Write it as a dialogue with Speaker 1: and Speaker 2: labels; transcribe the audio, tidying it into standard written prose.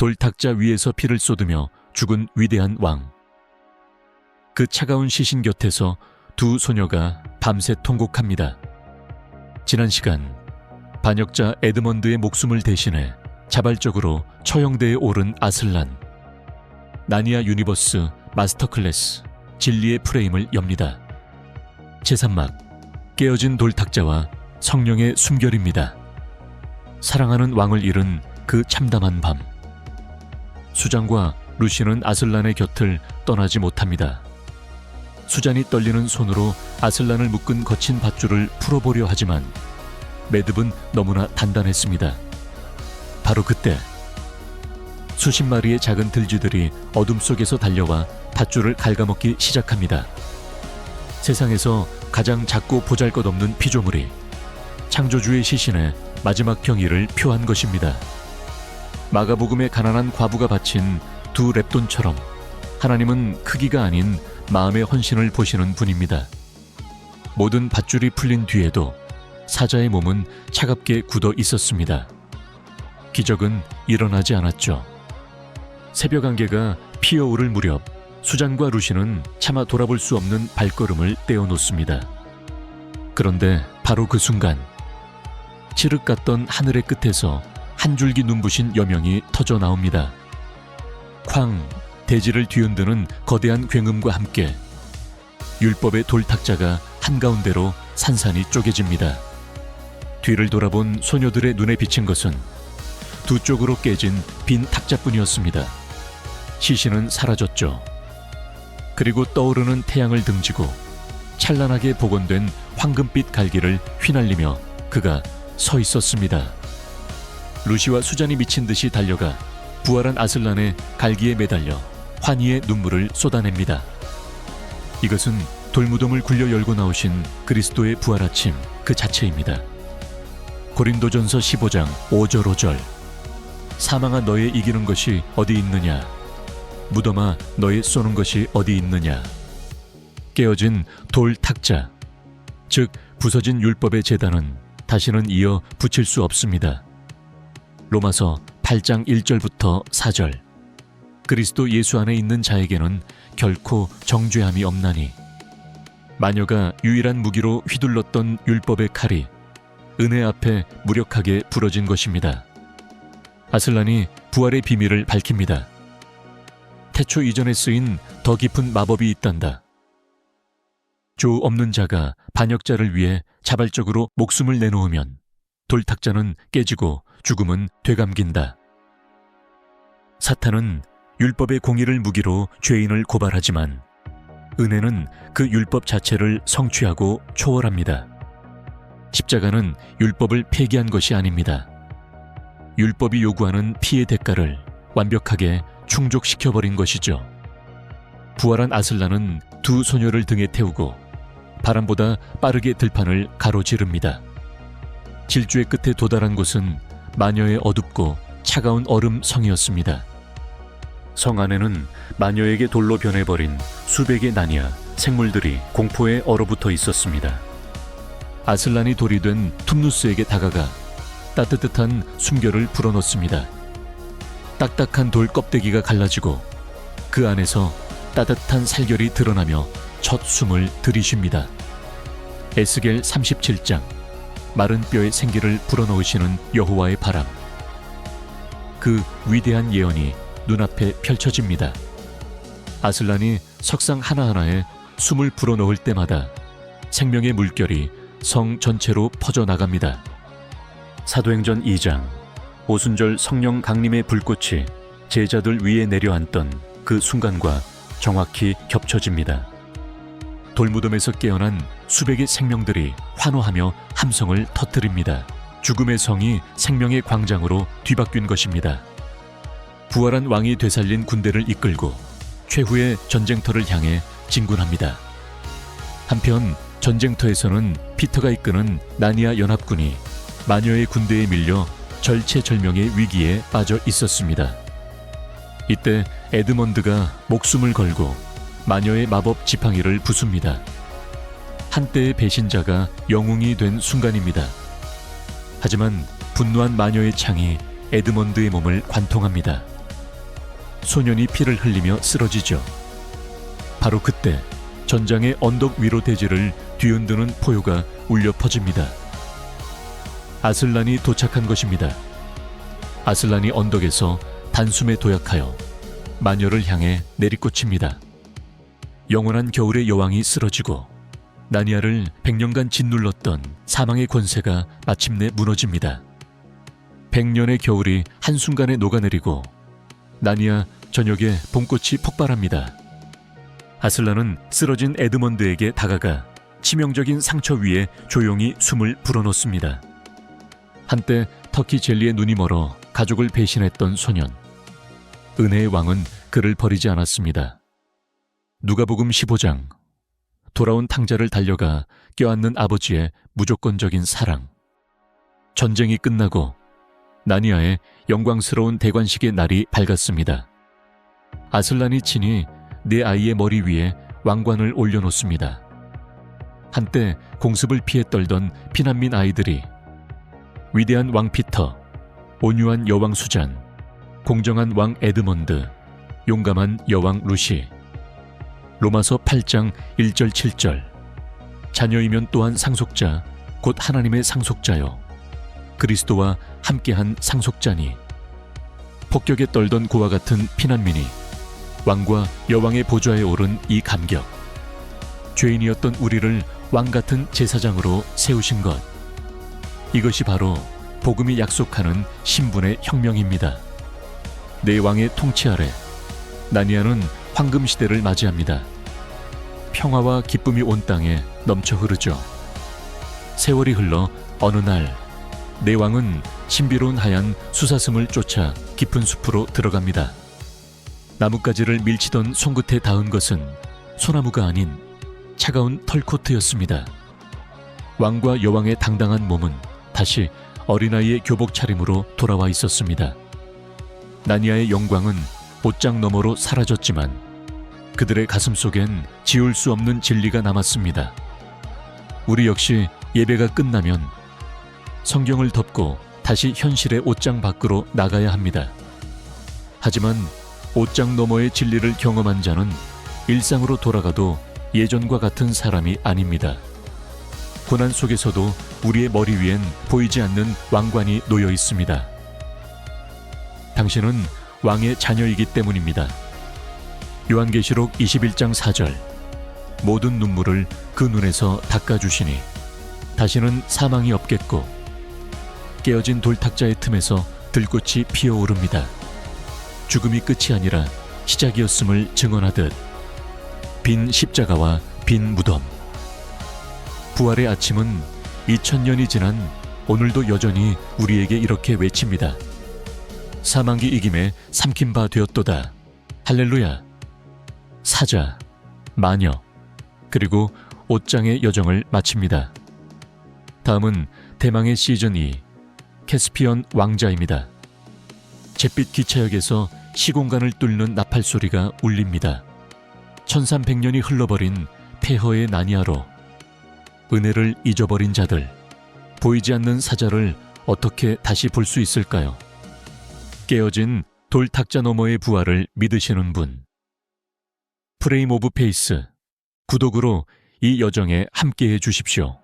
Speaker 1: 돌탁자 위에서 피를 쏟으며 죽은 위대한 왕. 그 차가운 시신 곁에서 두 소녀가 밤새 통곡합니다. 지난 시간 반역자 에드먼드의 목숨을 대신해 자발적으로 처형대에 오른 아슬란. 나니아 유니버스 마스터클래스 진리의 프레임을 엽니다. 제3막 깨어진 돌탁자와 성령의 숨결입니다. 사랑하는 왕을 잃은 그 참담한 밤. 수잔과 루시는 아슬란의 곁을 떠나지 못합니다. 수잔이 떨리는 손으로 아슬란을 묶은 거친 밧줄을 풀어보려 하지만 매듭은 너무나 단단했습니다. 바로 그때 수십 마리의 작은 들쥐들이 어둠 속에서 달려와 밧줄을 갉아먹기 시작합니다. 세상에서 가장 작고 보잘것없는 피조물이 창조주의 시신에 마지막 경의를 표한 것입니다. 마가복음의 가난한 과부가 바친 두 랩돈처럼 하나님은 크기가 아닌 마음의 헌신을 보시는 분입니다. 모든 밧줄이 풀린 뒤에도 사자의 몸은 차갑게 굳어 있었습니다. 기적은 일어나지 않았죠. 새벽 안개가 피어오를 무렵 수잔과 루시는 차마 돌아볼 수 없는 발걸음을 떼어놓습니다. 그런데 바로 그 순간 칠흑 같던 하늘의 끝에서 한 줄기 눈부신 여명이 터져 나옵니다. 쾅! 대지를 뒤흔드는 거대한 굉음과 함께 율법의 돌탁자가 한가운데로 산산이 쪼개집니다. 뒤를 돌아본 소녀들의 눈에 비친 것은 두 쪽으로 깨진 빈 탁자뿐이었습니다. 시신은 사라졌죠. 그리고 떠오르는 태양을 등지고 찬란하게 복원된 황금빛 갈기를 휘날리며 그가 서 있었습니다. 루시와 수잔이 미친 듯이 달려가 부활한 아슬란의 갈기에 매달려 환희의 눈물을 쏟아냅니다. 이것은 돌무덤을 굴려 열고 나오신 그리스도의 부활 아침 그 자체입니다. 고린도전서 15장 5절 5절 사망아 너의 이기는 것이 어디 있느냐? 무덤아 너의 쏘는 것이 어디 있느냐? 깨어진 돌 탁자, 즉 부서진 율법의 제단은 다시는 이어 붙일 수 없습니다. 로마서 8장 1절부터 4절 그리스도 예수 안에 있는 자에게는 결코 정죄함이 없나니 마녀가 유일한 무기로 휘둘렀던 율법의 칼이 은혜 앞에 무력하게 부러진 것입니다. 아슬란이 부활의 비밀을 밝힙니다. 태초 이전에 쓰인 더 깊은 마법이 있단다. 조 없는 자가 반역자를 위해 자발적으로 목숨을 내놓으면 돌탁자는 깨지고 죽음은 되감긴다. 사탄은 율법의 공의를 무기로 죄인을 고발하지만 은혜는 그 율법 자체를 성취하고 초월합니다. 십자가는 율법을 폐기한 것이 아닙니다. 율법이 요구하는 피의 대가를 완벽하게 충족시켜버린 것이죠. 부활한 아슬란은 두 소녀를 등에 태우고 바람보다 빠르게 들판을 가로지릅니다. 질주의 끝에 도달한 곳은 마녀의 어둡고 차가운 얼음 성이었습니다. 성 안에는 마녀에게 돌로 변해버린 수백의 나니아 생물들이 공포에 얼어붙어 있었습니다. 아슬란이 돌이 된 툼누스에게 다가가 따뜻한 숨결을 불어넣습니다. 딱딱한 돌 껍데기가 갈라지고 그 안에서 따뜻한 살결이 드러나며 첫 숨을 들이쉽니다. 에스겔 37장 마른 뼈에 생기를 불어넣으시는 여호와의 바람. 그 위대한 예언이 눈앞에 펼쳐집니다. 아슬란이 석상 하나하나에 숨을 불어넣을 때마다 생명의 물결이 성 전체로 퍼져나갑니다. 사도행전 2장 오순절 성령 강림의 불꽃이 제자들 위에 내려앉던 그 순간과 정확히 겹쳐집니다. 돌무덤에서 깨어난 수백의 생명들이 환호하며 함성을 터뜨립니다. 죽음의 성이 생명의 광장으로 뒤바뀐 것입니다. 부활한 왕이 되살린 군대를 이끌고 최후의 전쟁터를 향해 진군합니다. 한편 전쟁터에서는 피터가 이끄는 나니아 연합군이 마녀의 군대에 밀려 절체절명의 위기에 빠져 있었습니다. 이때 에드먼드가 목숨을 걸고 마녀의 마법 지팡이를 부숩니다. 한때의 배신자가 영웅이 된 순간입니다. 하지만 분노한 마녀의 창이 에드먼드의 몸을 관통합니다. 소년이 피를 흘리며 쓰러지죠. 바로 그때 전장의 언덕 위로 대지를 뒤흔드는 포효가 울려 퍼집니다. 아슬란이 도착한 것입니다. 아슬란이 언덕에서 단숨에 도약하여 마녀를 향해 내리꽂힙니다. 영원한 겨울의 여왕이 쓰러지고 나니아를 100년간 짓눌렀던 사망의 권세가 마침내 무너집니다. 100년의 겨울이 한순간에 녹아내리고 나니아 전역에 봄꽃이 폭발합니다. 아슬란은 쓰러진 에드먼드에게 다가가 치명적인 상처 위에 조용히 숨을 불어넣습니다. 한때 터키 젤리의 눈이 멀어 가족을 배신했던 소년. 은혜의 왕은 그를 버리지 않았습니다. 누가복음 15장. 돌아온 탕자를 달려가 껴안는 아버지의 무조건적인 사랑. 전쟁이 끝나고 나니아의 영광스러운 대관식의 날이 밝았습니다. 아슬란이 친히 네 아이의 머리 위에 왕관을 올려놓습니다. 한때 공습을 피해 떨던 피난민 아이들이 위대한 왕 피터, 온유한 여왕 수잔, 공정한 왕 에드먼드, 용감한 여왕 루시. 로마서 8장 1절 7절. 자녀이면 또한 상속자, 곧 하나님의 상속자요 그리스도와 함께한 상속자니. 폭격에 떨던 고와 같은 피난민이 왕과 여왕의 보좌에 오른 이 감격. 죄인이었던 우리를 왕같은 제사장으로 세우신 것. 이것이 바로 복음이 약속하는 신분의 혁명입니다. 내 왕의 통치 아래 나니아는 황금 시대를 맞이합니다. 평화와 기쁨이 온 땅에 넘쳐 흐르죠. 세월이 흘러 어느 날 내 왕은 신비로운 하얀 수사슴을 쫓아 깊은 숲으로 들어갑니다. 나뭇가지를 밀치던 손끝에 닿은 것은 소나무가 아닌 차가운 털코트였습니다. 왕과 여왕의 당당한 몸은 다시 어린아이의 교복 차림으로 돌아와 있었습니다. 나니아의 영광은 옷장 너머로 사라졌지만 그들의 가슴 속엔 지울 수 없는 진리가 남았습니다. 우리 역시 예배가 끝나면 성경을 덮고 다시 현실의 옷장 밖으로 나가야 합니다. 하지만 옷장 너머의 진리를 경험한 자는 일상으로 돌아가도 예전과 같은 사람이 아닙니다. 고난 속에서도 우리의 머리 위엔 보이지 않는 왕관이 놓여 있습니다. 당신은 왕의 자녀이기 때문입니다. 요한계시록 21장 4절. 모든 눈물을 그 눈에서 닦아주시니 다시는 사망이 없겠고 깨어진 돌탁자의 틈에서 들꽃이 피어오릅니다. 죽음이 끝이 아니라 시작이었음을 증언하듯. 빈 십자가와 빈 무덤. 부활의 아침은 2000년이 지난 오늘도 여전히 우리에게 이렇게 외칩니다. 사망기 이김에 삼킨 바 되었도다. 할렐루야. 사자, 마녀, 그리고 옷장의 여정을 마칩니다. 다음은 대망의 시즌 2, 캐스피언 왕자입니다. 잿빛 기차역에서 시공간을 뚫는 나팔 소리가 울립니다. 1300년이 흘러버린 폐허의 나니아로 은혜를 잊어버린 자들, 보이지 않는 사자를 어떻게 다시 볼 수 있을까요? 깨어진 돌 탁자 너머의 부활을 믿으시는 분. 프레임 오브 페이스, 구독으로 이 여정에 함께해 주십시오.